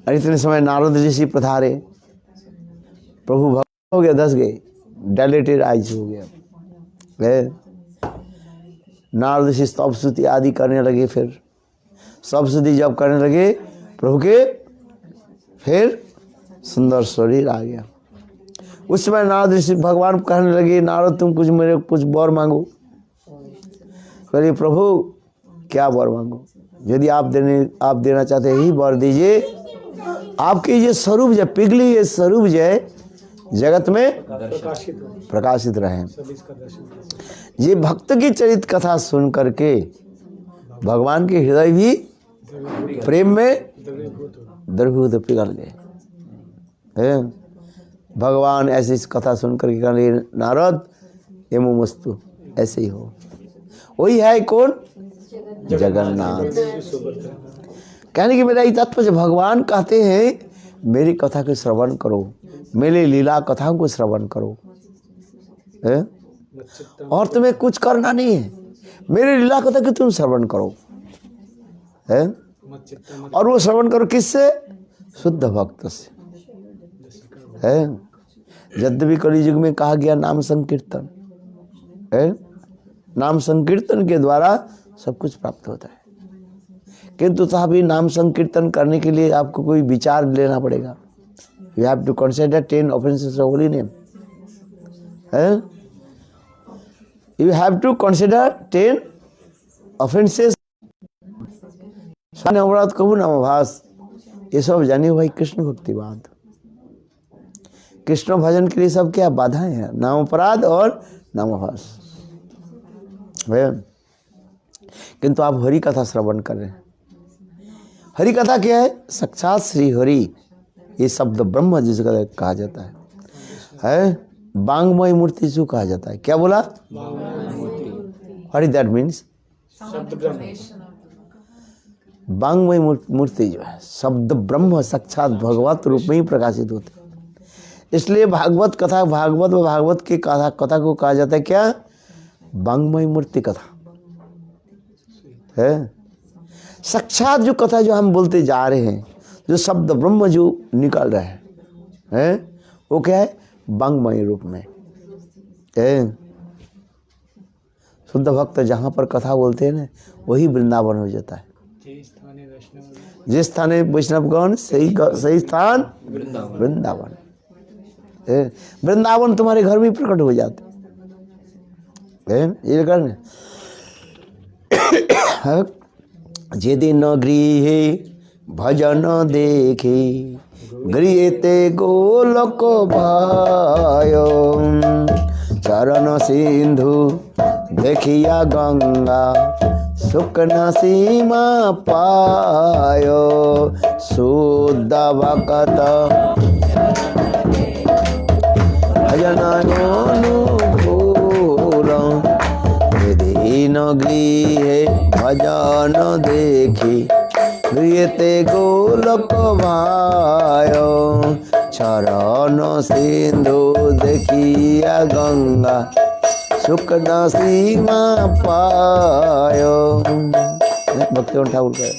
और इतने समय नारद ऋषि पधारे, प्रभु भक्त हो गया, धस गए, डायलेटेड आइज हो गया है। नारद ऋषि स्तव स्तुति आदि करने लगे, फिर सब स्तुति जब करने लगे प्रभु के, फिर सुंदर शरीर आ गया। उस समय नारद ऋषि भगवान कहने लगे, नारद तुम कुछ मेरे कुछ वर मांगो। कहिए प्रभु क्या वर मांगो, यदि आप देना चाहते ही वर दीजिए। आपके ये स्वरूप जो पिघली ये स्वरूप जो जगत में प्रकाशित रहे। ये भक्त की चरित कथा सुन करके भगवान के हृदय भी प्रेम में द्रवीभूत पिघल गए है। भगवान ऐसी इस कथा सुन करके कहने नारद एमोमस्तु, ऐसे ही हो। वही है कौन, जगन्नाथ। कहने की मेरा ये तात्पर्य, भगवान कहते हैं मेरी कथा को श्रवण करो, मेरी लीला कथाओं को श्रवण करो है? और तुम्हें कुछ करना नहीं है, मेरी लीला कथा की तुम श्रवण करो है। और वो श्रवण करो किससे, शुद्ध भक्त से है। यद्यपि कलि युग में कहा गया नाम संकीर्तन है, नाम संकीर्तन के द्वारा सब कुछ प्राप्त होता है, किंतु तथापि नाम संकीर्तन करने के लिए आपको कोई विचार लेना पड़ेगा। You have to consider 10 offences of holy name है। You have to consider 10 offences साने अपराध कबू नामाभास, ये सब जानिए भाई कृष्ण भक्तिवाद। कृष्ण भजन के लिए सब क्या बाधाएं हैं? नाम अपराध और नामाभास है। किंतु आप हरि कथा श्रवण कर रहे हैं। हरि कथा क्या है? साक्षात श्री हरि, ये शब्द ब्रह्म जिसका कहा जाता है बांगमय मूर्ति जो कहा जाता है। क्या बोला? What that means? बांगमय मूर्ति जो है शब्द ब्रह्म साक्षात भगवत रूप में ही प्रकाशित होते हैं। इसलिए भागवत कथा, भागवत व भागवत की कथा को कहा जाता है क्या? बांगमय मूर्ति कथा है। साक्षात जो कथा जो हम बोलते जा रहे हैं, जो शब्द ब्रह्म जो निकल रहा है वो क्या है? बांगमय रूप में है। शुद्ध भक्त जहाँ पर कथा बोलते हैं ना, वही वृंदावन हो जाता है। जिस स्थाने वैष्णवगण सही स्थान वृंदावन। वृंदावन तुम्हारे घर में प्रकट हो जाते हैं। ये करने जेदिन गृहे भजन देखे, गृहते गोलोक भायो, चरण सिंधु देखिया गंगा, सुकना सीमा पायो, शुद्ध भक्त भजनानुकूल, विधीन गृहे भजन देखी, गृहते गोलोक भायो, चरण सिंधु देखिया गंगा, सुकना सीमा पायो। भक्तिवन ठाकुर कहे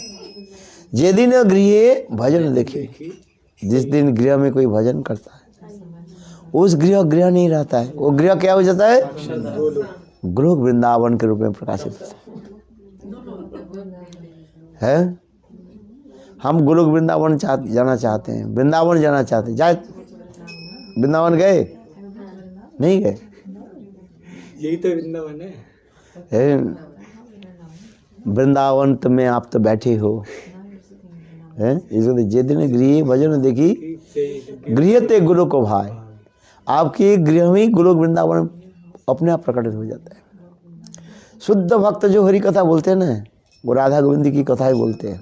जे दिन गृह भजन देखे, जिस दिन गृह में कोई भजन करता है उस गृह नहीं रहता है, वो गृह क्या हो जाता है? गोलोक वृंदावन के रूप में प्रकाशित होता है। हम गोलोक वृंदावन जाना चाहते हैं, वृंदावन जाना चाहते हैं। जाए वृंदावन गए? नहीं गए? यही तो वृंदावन है। वृंदावन में आप तो बैठे हो हैं। इसको जे दिन गृह भजन देखी, गृहते गोलोक भाई, आपके गृह में गोलोक वृंदावन अपने आप प्रकटित हो जाता है। शुद्ध भक्त जो हरि कथा बोलते हैं ना, वो राधा गोविंद की कथा ही बोलते हैं,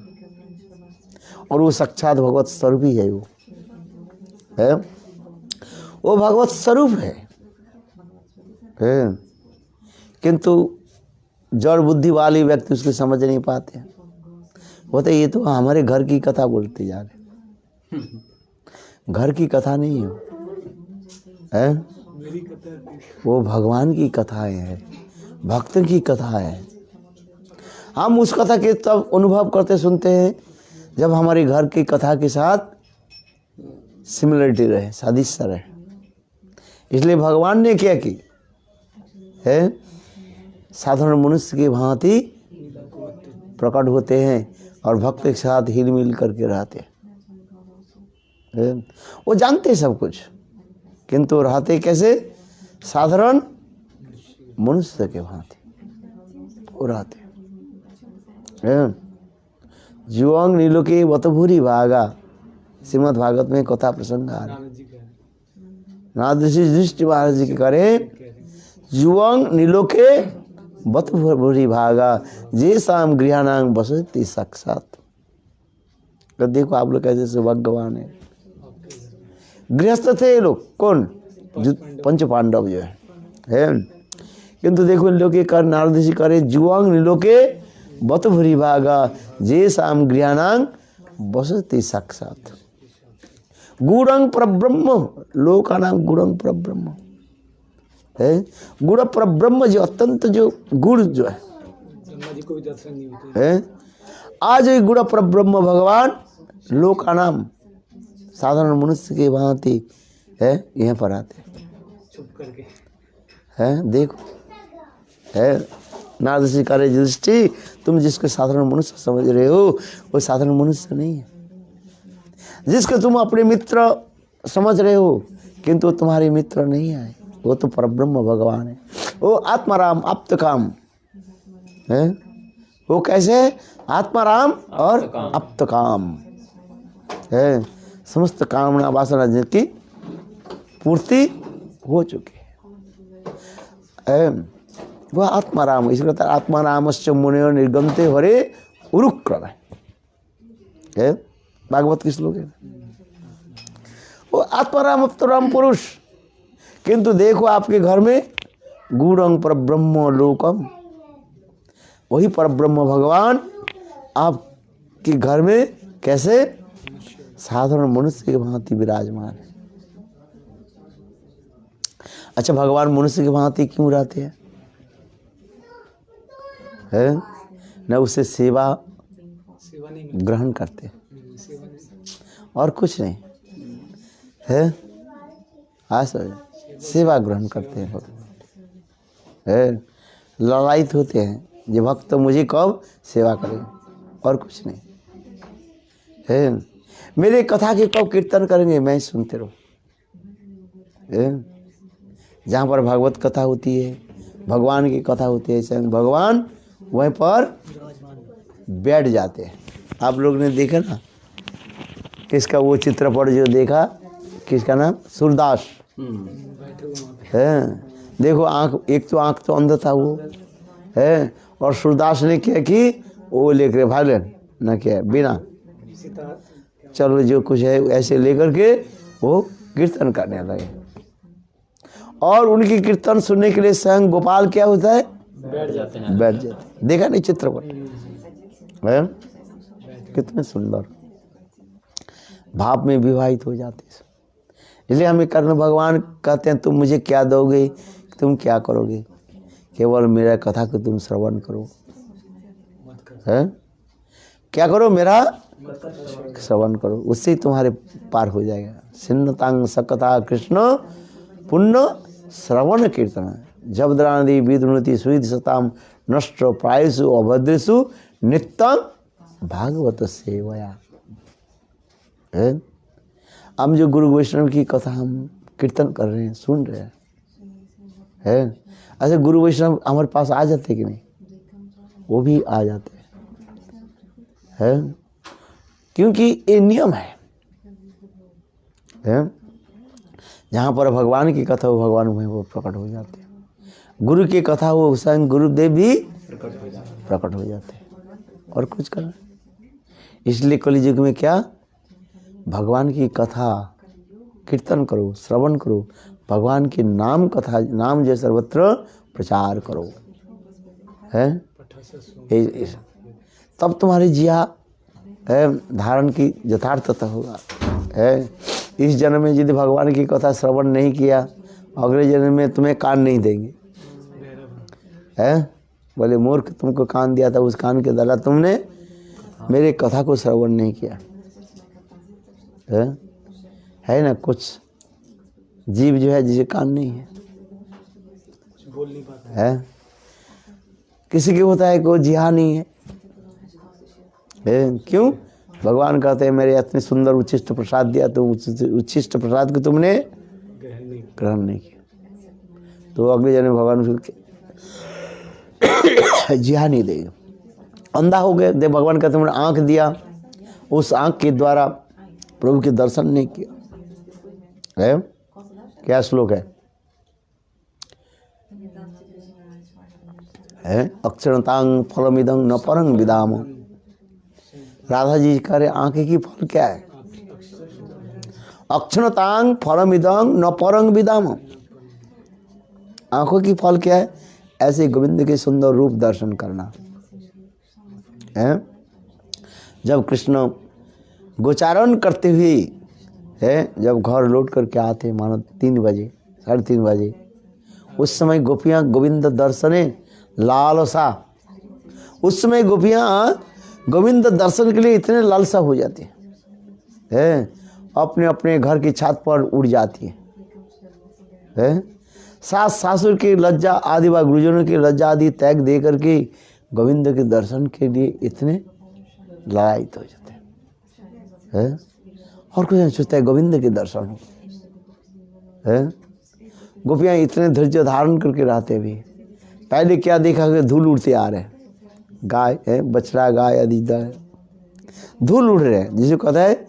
और वो साक्षात भगवत स्वरूप ही है। वो है, वो भगवत स्वरूप है। किंतु जड़ बुद्धि वाले व्यक्ति उसको समझ नहीं पाते। बोलते ये तो हमारे घर की कथा बोलते जा रहे, घर की कथा नहीं है, वो भगवान की कथाएं है, भक्त की कथा है। हम उस कथा के तब अनुभव करते सुनते हैं जब हमारे घर की कथा के साथ सिमिलरिटी रहे, सादृश्य रहे। इसलिए भगवान ने क्या की है, साधारण मनुष्य की भांति प्रकट होते हैं और भक्त के साथ हिल मिल करके रहते हैं। वो जानते सब कुछ, किंतु रहते कैसे? साधारण मनुष्य के भांति वो रहते। जुआंग नीलोके वतभूरी भागा, श्रीमद् भागवत में कथा प्रसंग आ रहा है। नारद ऋषि दृष्टि महाराज जी के करे, जुआंग नीलोके वतभूरी भागा, जे शाम गृहानांग बसती साक्षात। तो देखो आप लोग कैसे सौभाग्यवान है। गृहस्थ थे लोग, कौन? पंच पांडव जो है। किंतु देखो लोग कर नारद ऋषि करे, जुआंग नीलोके वतभूरी भागा, जे शाम गृहानांग बसती साक्षात। गुणं परब्रह्म, लोकानां गुणं परब्रह्म है। गुण परब्रह्म जो अत्यंत जो गुण जो है, को भी दर्शन नहीं होते है। आज ये गुण परब्रह्म भगवान लोकानाम, साधारण मनुष्य के भांति है, यहाँ पर आते छुप करके है। देखो है नारद ऋषि करे, युधिष्ठिर तुम जिसको साधारण मनुष्य समझ रहे हो वो साधारण मनुष्य नहीं है। जिसको तुम अपने मित्र समझ रहे हो किंतु तुम्हारे मित्र नहीं है, वो तो परब्रह्म भगवान है। वो आत्माराम आप्तकाम है, वो कैसे? आत्माराम और अप्तकाम है। समस्त कामना वासना जिनकी पूर्ति हो चुकी है, वह आत्माराम। इसलिए कहता है आत्मारामश्च मुनियो निर्गमते हरे उरुक्रम है, भागवत की श्लोक है। वो आत्माराम अप्तराम पुरुष। किंतु देखो आपके घर में गूढ़ं परब्रह्म लोकम, वही परब्रह्म भगवान आपके घर में कैसे? साधारण मनुष्य के भांति विराजमान है। अच्छा, भगवान मनुष्य के भांति क्यों रहते हैं? है न उसे सेवा नहीं ग्रहण करते हैं, सेवा नहीं। और कुछ नहीं है। सेवा ग्रहण करते हैं भगवान है। ललायित होते हैं जो भक्त मुझे कब सेवा करेंगे, और कुछ नहीं है। मेरे कथा के कब कीर्तन करेंगे, मैं सुनते रहूं। जहाँ पर भागवत कथा होती है, भगवान की कथा होती है, स्वयं भगवान वहीं पर बैठ जाते हैं। आप लोग ने देखा ना, किसका वो चित्रपट जो देखा, किसका नाम? सूरदास है। देखो आँख, एक तो आँख तो अंधा था वो है, और सूरदास ने क्या कि वो लेकर भागन न किया बिना, चलो जो कुछ है ऐसे लेकर के वो कीर्तन करने लगे। और उनकी कीर्तन सुनने के लिए स्वयं गोपाल क्या होता है? बैठ जाते हैं। देखा नहीं चित्रपट है? कितने सुंदर भाव में विवाहित हो जाते हैं। इसलिए हमें कृष्ण भगवान कहते हैं तुम मुझे क्या दोगे, तुम क्या करोगे? केवल मेरा कथा को तुम श्रवण करो है। क्या करो? मेरा श्रवण करो, उससे ही तुम्हारे पार हो जाएगा। सिन्नतांग सकता कृष्ण पुण्य श्रवण कीर्तन जबद्रानदी विदुनति सुविध सताम नष्ट प्रायसु अभद्रेषु नित्यं भागवत सेवया है। हम जो गुरु वैष्णव की कथा हम कीर्तन कर रहे हैं, सुन रहे हैं है। ऐसे गुरु वैष्णव हमारे पास आ जाते कि नहीं? वो भी आ जाते हैं, क्योंकि ये नियम है। जहाँ पर भगवान की कथा हो, भगवान वहीं वो प्रकट हो जाते हैं। गुरु की कथा हो, स्वयं गुरुदेव भी प्रकट हो जाते हैं, और कुछ करना। इसलिए कलियुग में क्या? भगवान की कथा कीर्तन करो, श्रवण करो, भगवान के नाम कथा, नाम जो सर्वत्र प्रचार करो है। तब तुम्हारी जिया धारण की यथार्थता होगा है। इस जन्म में यदि भगवान की कथा श्रवण नहीं किया, अगले जन्म में तुम्हें कान नहीं देंगे है। बोले मूर्ख, तुमको कान दिया था, उस कान के द्वारा तुमने मेरे कथा को श्रवण नहीं किया है ना। कुछ जीव जो है जिसे कान नहीं है, बोल नहीं पाता है। किसी के होता है कोई जिहा नहीं है। क्यों? भगवान कहते हैं मेरे इतने सुंदर उच्छिष्ट प्रसाद दिया, तो उच्छिष्ट प्रसाद को तुमने ग्रहण नहीं किया, तो अगले जन्म भगवान जिहा नहीं देगा। अंधा हो गए, दे भगवान कहते तुमने आँख दिया, उस आँख के द्वारा प्रभु के दर्शन नहीं किया है। क्या श्लोक है? अक्षरतांग फलमिदं न परं विदाम। राधा जी कह रहे आंखें की फल क्या है? अक्षरतांग फलमिदं न परं विदाम। आंखों की फल क्या है? ऐसे गोविंद के सुंदर रूप दर्शन करना है। जब कृष्ण गोचारण करते हुए है, जब घर लौट करके आते मानो 3 बजे 3:30 बजे, उस समय गोपियाँ गोविंद दर्शने लालसा, उस समय गोपियाँ गोविंद दर्शन के लिए इतने लालसा हो जाती है, अपने अपने घर की छत पर उड़ जाती है। सास ससुर की लज्जा आदि व गुरुजनों की लज्जा आदि त्याग दे करके गोविंद के दर्शन के लिए इतने लालायित हो जाते हैं। और कुछ नहीं सोचता है गोविंद के दर्शन हो है। गोपियाँ इतने धैर्य धारण करके रहते भी। पहले क्या देखा कि धूल उड़ते आ रहे गाय है, बछड़ा गाय आदि धूल उड़ रहे हैं, जिसे कहता है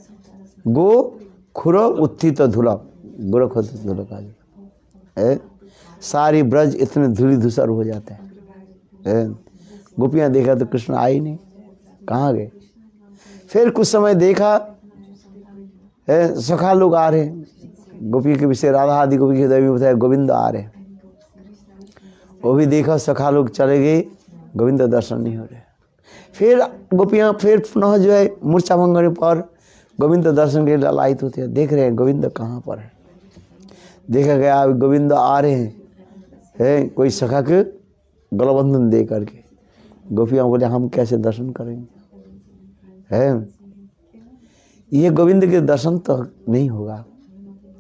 गो खुरो उत्थित धूला, गोरख धूल का सारी ब्रज इतने धूली धूसर हो जाते हैं। गोपियाँ देखा तो कृष्ण आए ही नहीं, कहाँ गए। फिर कुछ समय देखा सखा लोग आ रहे हैं, गोपी के विषय राधा आदि गोपी के हृदय में बताया गोविंद आ रहे, वो भी देखा, सखा लोग चले गए, गोविंद दर्शन नहीं हो रहे। फिर गोपियाँ फिर पुनः जो है मूर्छा भंगने पर गोविंद दर्शन के लिए लालायित होते हैं, देख रहे हैं गोविंद कहाँ पर है। देखा गया गोविंद आ रहे हैं कोई सखा के गलबंधन दे करके। गोपियाँ बोले हम कैसे दर्शन करेंगे, है ये गोविंद के दर्शन तो नहीं होगा।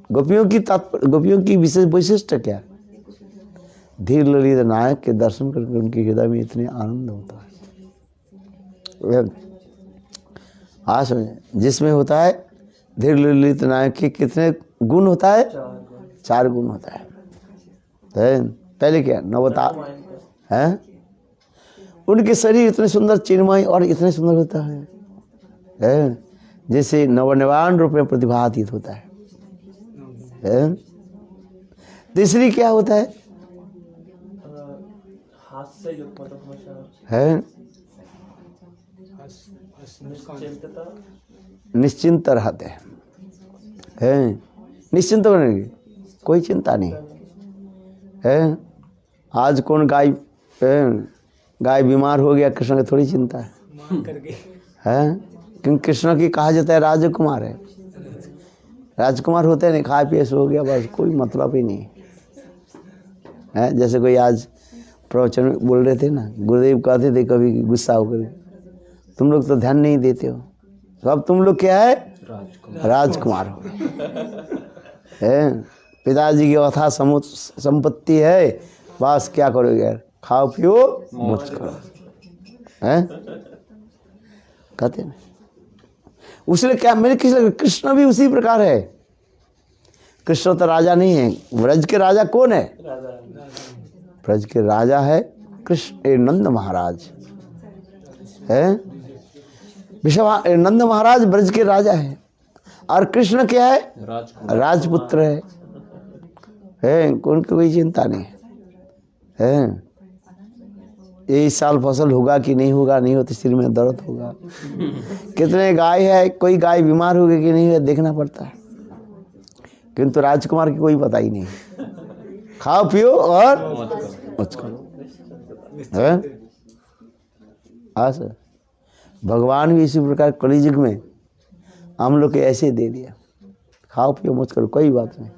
गोपियों की विशेष वैशिष्ट क्या, धीर ललित नायक के दर्शन करके उनके हृदय में इतने आनंद होता है। आज जिसमें होता है धीर ललित नायक के कितने गुण होता है, 4 गुण होता है। पहले क्या नवता है, उनके शरीर इतने सुंदर चिन्मय और इतने सुंदर होता है जैसे नवनिर्वाण रूप में प्रतिभातीत होता है। तीसरी क्या होता है, निश्चिंत रहते हैं, निश्चिंत होने की कोई चिंता नहीं है। आज कौन गाय बीमार हो गया, कृष्ण की थोड़ी चिंता है, क्योंकि कृष्ण की कहा जाता है राजकुमार है, राजकुमार होते नहीं, खा पिए सो गया बस, कोई मतलब ही नहीं है। जैसे कोई आज प्रवचन में बोल रहे थे ना, गुरुदेव कहते थे कभी गुस्सा होकर, तुम लोग तो ध्यान नहीं देते हो, सब तुम लोग क्या है राजकुमार हो है, पिताजी की अथा संपत्ति है, बस क्या करोगे यार, खाओ पियो मौज करो, हैं कहते हैं। उसने क्या मेरे कृष्ण भी उसी प्रकार है। कृष्ण तो राजा नहीं है, ब्रज के राजा कौन है, ब्रज के राजा है कृष्ण नंद महाराज है। नंद महाराज ब्रज के राजा है और कृष्ण क्या है राजपुत्र है, कोई चिंता नहीं है। इस साल फसल होगा कि नहीं होगा, नहीं हो तो सिर में दर्द होगा। कितने गाय है, कोई गाय बीमार हो गई कि नहीं है देखना पड़ता है, किंतु राजकुमार की कोई पता ही नहीं, खाओ पियो और मौज करो है। सर भगवान भी इसी प्रकार कलियुग में हम लोग के ऐसे दे दिया, खाओ पियो मौज करो, कोई बात नहीं,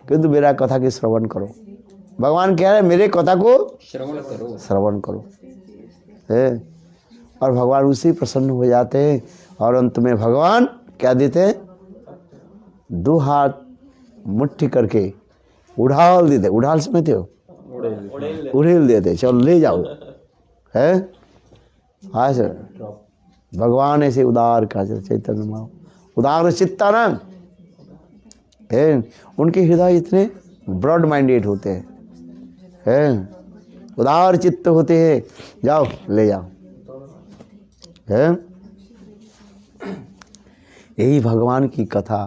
किंतु मेरा कथा के श्रवण करो। भगवान कह रहे हैं मेरे कथा को श्रवण करो है, और भगवान उसी प्रसन्न हो जाते हैं। और अंत में भगवान क्या देते हैं, 2 हाथ मुट्ठी करके उड़ाल देते, उड़ाल समझते हो, उड़ेल देते, चलो ले जाओ है। हाँ सर, भगवान ऐसे उदार का चैतन्य माँ उदार चित्ता ना है, उनके हृदय इतने ब्रॉड माइंडेड होते हैं, उदार चित्त होते हैं, जाओ ले जाओ है। यही भगवान की कथा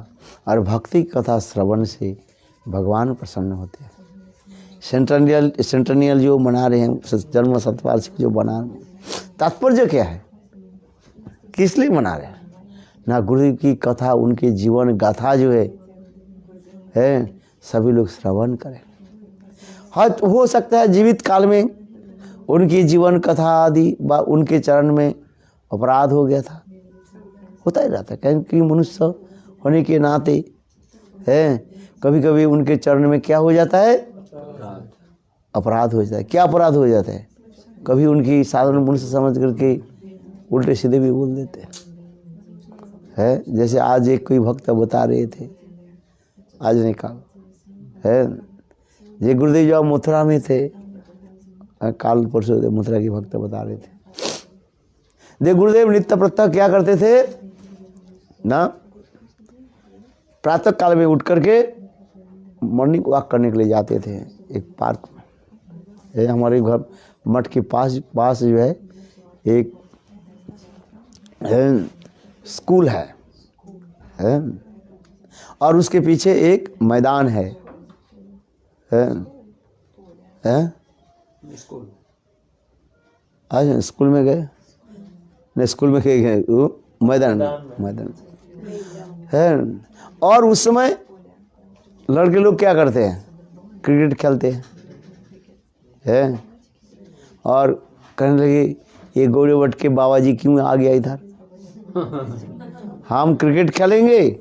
और भक्ति कथा श्रवण से भगवान प्रसन्न होते हैं। सेंट्रेनियल जो मना रहे हैं, जन्म शतवार्षिक जो बना रहे हैं, तात्पर्य क्या है, किस लिए मना रहे हैं ना, गुरु की कथा उनके जीवन गाथा जो है सभी लोग श्रवण करें। हाँ हो सकता है जीवित काल में उनकी जीवन कथा आदि उनके चरण में अपराध हो गया था, होता ही रहता है, क्योंकि मनुष्य होने के नाते है कभी कभी उनके चरण में क्या हो जाता है, अपराध हो जाता है। क्या अपराध हो जाता है, कभी उनकी साधारण मनुष्य समझ करके उल्टे सीधे भी बोल देते हैं। जैसे आज एक कोई भक्त बता रहे थे, आज नहीं काल है, ये गुरुदेव जो मथुरा में थे, काल परसों मथुरा के भक्त बता रहे थे, देख गुरुदेव नित्य प्रत्यह क्या करते थे ना, प्रातः काल में उठ करके मॉर्निंग वॉक करने के लिए जाते थे एक पार्क में, हमारे घर मठ के पास जो है एक स्कूल है और उसके पीछे एक मैदान है स्कूल। आज स्कूल में गए नहीं, स्कूल में गए वो मैदान है। और उस समय लड़के लोग क्या करते हैं, क्रिकेट खेलते हैं और कहने लगे ये गौरे वट के बाबा जी क्यों आ गया इधर, हम क्रिकेट खेलेंगे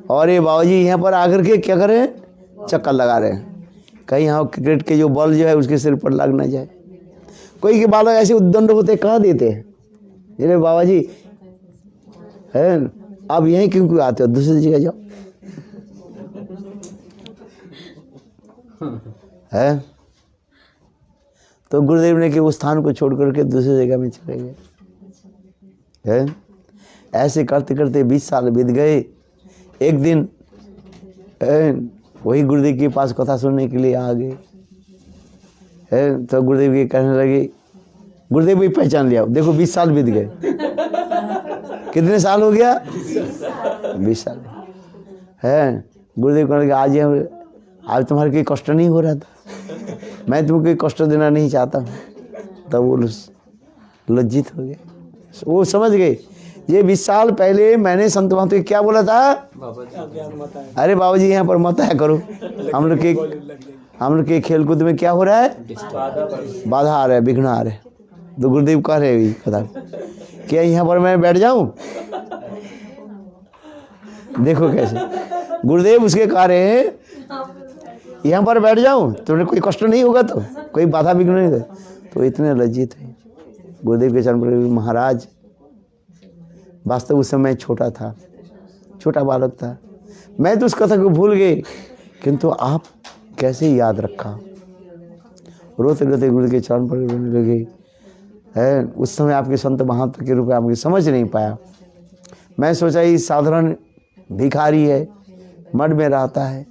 और ये बाबा जी यहाँ पर आकर के क्या कर रहे हैं, चक्कर लगा रहे हैं, कहीं यहाँ क्रिकेट के जो बॉल जो है उसके सिर पर लग ना जाए। कोई के बालक ऐसे उद्दंड होते कह देते हैं, ये बाबा जी है आप यहीं क्यों आते हो, दूसरी जगह जाओ है। तो गुरुदेव ने कि उस स्थान को छोड़ करके दूसरी जगह में चले गए है। ऐसे करते करते 20 साल बीत गए। एक दिन वही गुरुदेव के पास कथा सुनने के लिए आ गए है। तो गुरुदेव के कहने लगे, गुरुदेव भी पहचान लिया, देखो 20 साल बीत गए। कितने साल हो गया, 20 साल है। गुरुदेव कहने लगे आज तुम्हारे कोई कष्ट नहीं हो रहा था, मैं तुमको कोई कष्ट देना नहीं चाहता हूँ। तब वो लज्जित हो गए, वो समझ गए ये 20 साल पहले मैंने संत महात्मा क्या बोला था, अरे बाबा जी यहाँ पर मत आया करो, हम लोग के खेल कूद में क्या हो रहा है, बाधा आ रहा है, विघ्न आ रहा है। तो गुरुदेव कह रहे पता क्या यहाँ पर मैं बैठ जाऊं, देखो कैसे गुरुदेव उसके कह रहे हैं यहाँ पर बैठ जाऊं तुम्हें कोई कष्ट नहीं होगा, तो कोई बाधा विघ्न नहीं होगा। तो इतने लज्जित है गुरुदेव के चरण पर। महाराज वास्तव उस समय छोटा था, छोटा बालक था, मैं तो उस कथा को भूल गए, किंतु आप कैसे याद रखा। रोते रोते गुरु के चरण पर रोने लगे है। उस समय आपके संत महात्मा के रूप में आपकी समझ नहीं पाया। मैं सोचा ये साधारण भिखारी है, मठ में रहता है,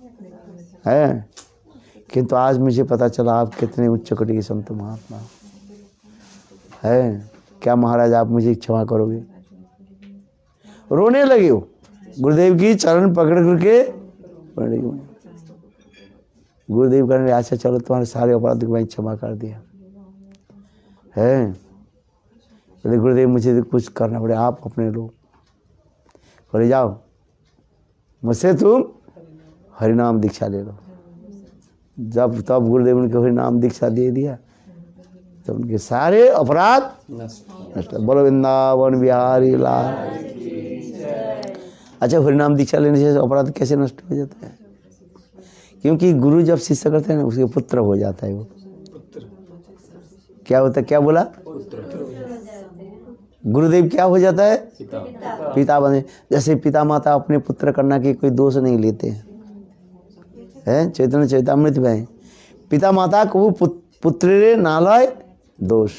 किंतु आज मुझे पता चला आप कितने उच्च कोटि के संत महात्मा है। क्या महाराज आप मुझे क्षमा करोगे। रोने लगे हो, गुरुदेव की चरण पकड़ करके गुरुदेव कहने अच्छा चलो तुम्हारे सारे अपराध को मैं क्षमा कर दिया है। बोले गुरुदेव मुझे तो कुछ करना पड़े, आप अपने लोग बोले जाओ मुझसे तुम हरिनाम दीक्षा ले लो। जब तब गुरुदेव उनके हरिनाम दीक्षा दे दिया तो उनके सारे अपराध नष्ट। बोलो वृंदावन बिहारी लाल। अच्छा हरिनाम दीक्षा लेने से अपराध कैसे नष्ट हो जाता है, क्योंकि गुरु जब शिष्य करते हैं ना उसके पुत्र हो जाता है। वो क्या होता है, क्या बोला, गुरुदेव क्या हो जाता है, पिता बने। जैसे पिता माता अपने पुत्र कन्या के कोई दोष नहीं लेते हैं, चैतन्य चैतामृत में पिता माता को पुत्र नालय दोष।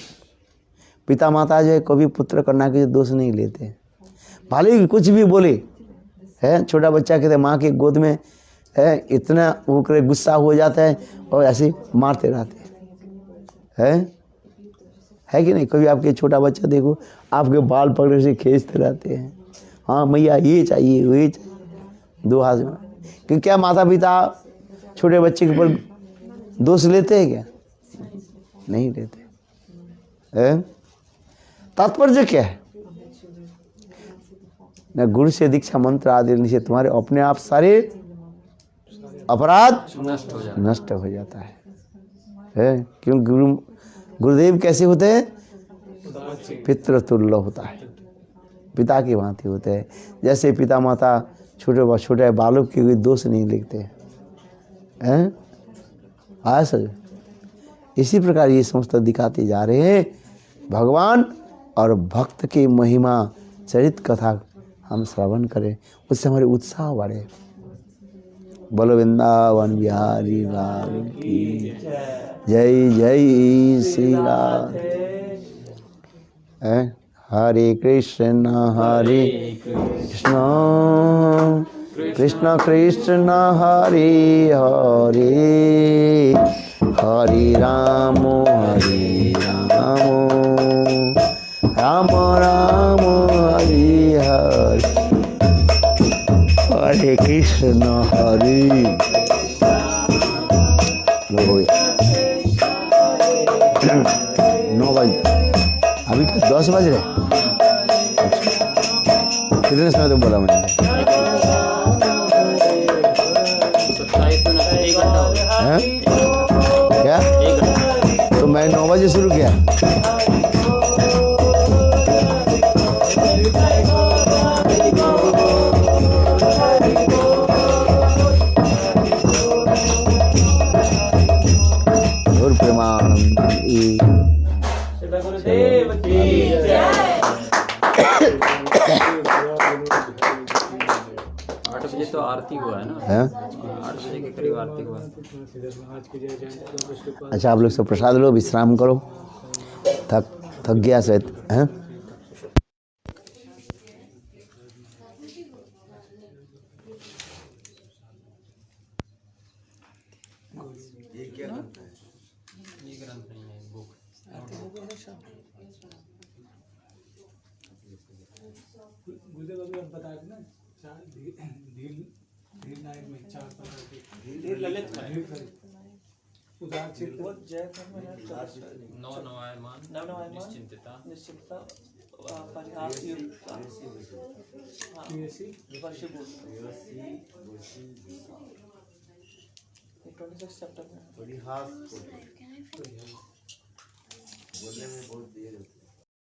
पिता माता जो है कभी पुत्र कन्या के दोष नहीं लेते, भले ही कुछ भी बोले है। छोटा बच्चा कहते माँ के गोद में है, इतना वो करे गुस्सा हो जाता है और ऐसे मारते रहते है कि नहीं। कभी आपके छोटा बच्चा देखो आपके बाल पकड़ से खींचते रहते हैं, हाँ मैया ये चाहिए वो चाहिए, दो हाथ में। कि क्या माता पिता छोटे बच्चे के ऊपर दोष लेते हैं, क्या नहीं लेते। तात्पर्य क्या है, न गुरु से दीक्षा मंत्र आदि लेने से तुम्हारे अपने आप सारे अपराध नष्ट हो जाता है। क्यों गुरुदेव कैसे होते हैं, पितृतुल्य होता है, पिता की भांति होते हैं। जैसे पिता माता छोटे बालक के कोई दोष नहीं लिखते हैं, सर इसी प्रकार ये समस्त दिखाते जा रहे हैं। भगवान और भक्त की महिमा चरित कथा हम श्रवण करें, उससे हमारे उत्साह बढ़े। बोलो वृंदावन बिहारी लाल की जय जय श्री राम। हरे कृष्ण कृष्ण कृष्ण हरे हरे, हरे राम राम राम हरि हरि हरे कृष्ण हरि हो गया 9 बज अभी 10 बज रहे कितने समय तक बोला मैंने हैं? क्या तो मैं 9 बजे शुरू किया और प्रेमानंद 8 बजे तो आरती हुआ है ना। है 8 बजे के करीब आरती हुआ है। अच्छा आप लोग सब प्रसाद लो विश्राम करो थक गया शायद हैं ये ग्रंथ नहीं है बुक। गुरुदेव अभी आप बता के ना चार धीर नायक में 4 प्रकार के धीर ललित में उदार चित्त जय नौ नवायमान निश्चिंतता निश्चितता परिहास युक्ता प्रेयसी वर्षिपूर्ण 26 सितंबर परिहास बोलने में बहुत देर होती है।